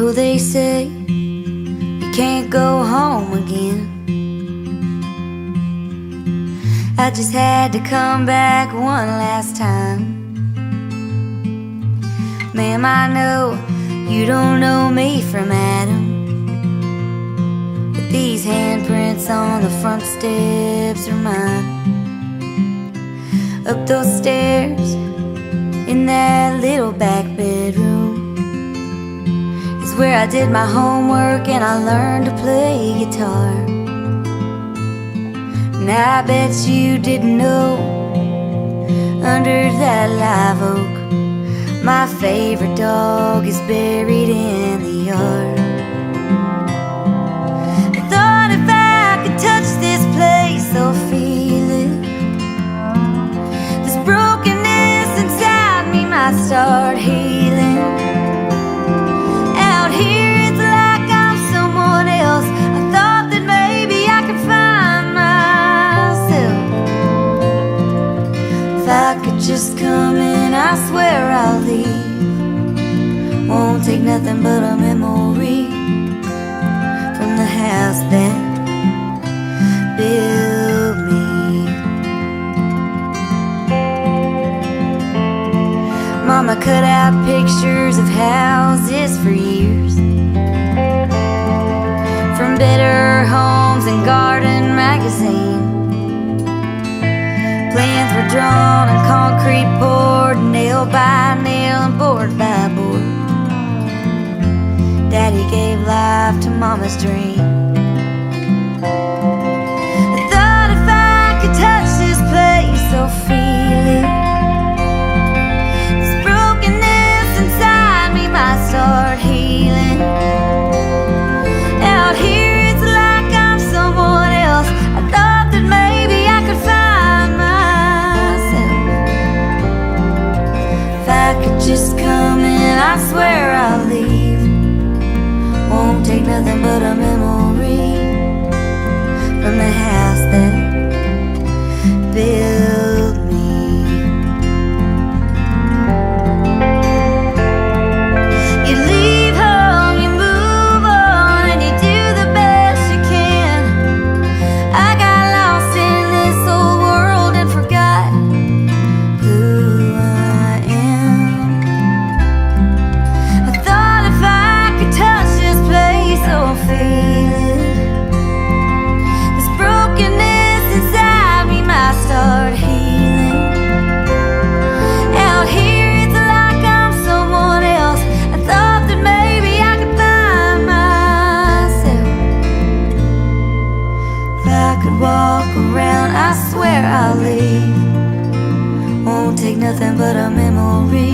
know they say you can't go home again. I just had to come back one last time. Ma'am, I know you don't know me from Adam, but these handprints on the front steps are mine. Up those stairs in that little back bedroom is where I did my homework and I learned to play guitar. Now I bet you didn't know, under that live oak my favorite dog is buried in the yard. I thought if I could touch this place or feel it, this brokenness inside me might start healing. Out here it's like I'm someone else. I thought that maybe I could find myself. If I could just come in, I swear I'll leave. Won't take nothing but a memory from the house that built me. Mama cut out pictures of houses for years, from Better Homes and Garden magazine. Plans were drawn and concrete poured, nail by nail and board by board. Daddy gave life to Mama's dream. I thought if I could touch this place or feel it, this brokenness inside me might start healing. Out here it's like I'm someone else. I thought that maybe I could find myself. If I could just come in, I swear I'll leave. Won't take nothing but a memory from the house that built me. You leave home, you move on, and you do the best you can. I got lost in this old world and forgot who I am. I thought if I could touch this place or feel it, this brokenness inside me might start healing. Out here it's like I'm someone else. I thought that maybe I could find myself. If I could walk around, I swear I'll leave. Won't take nothing but a memory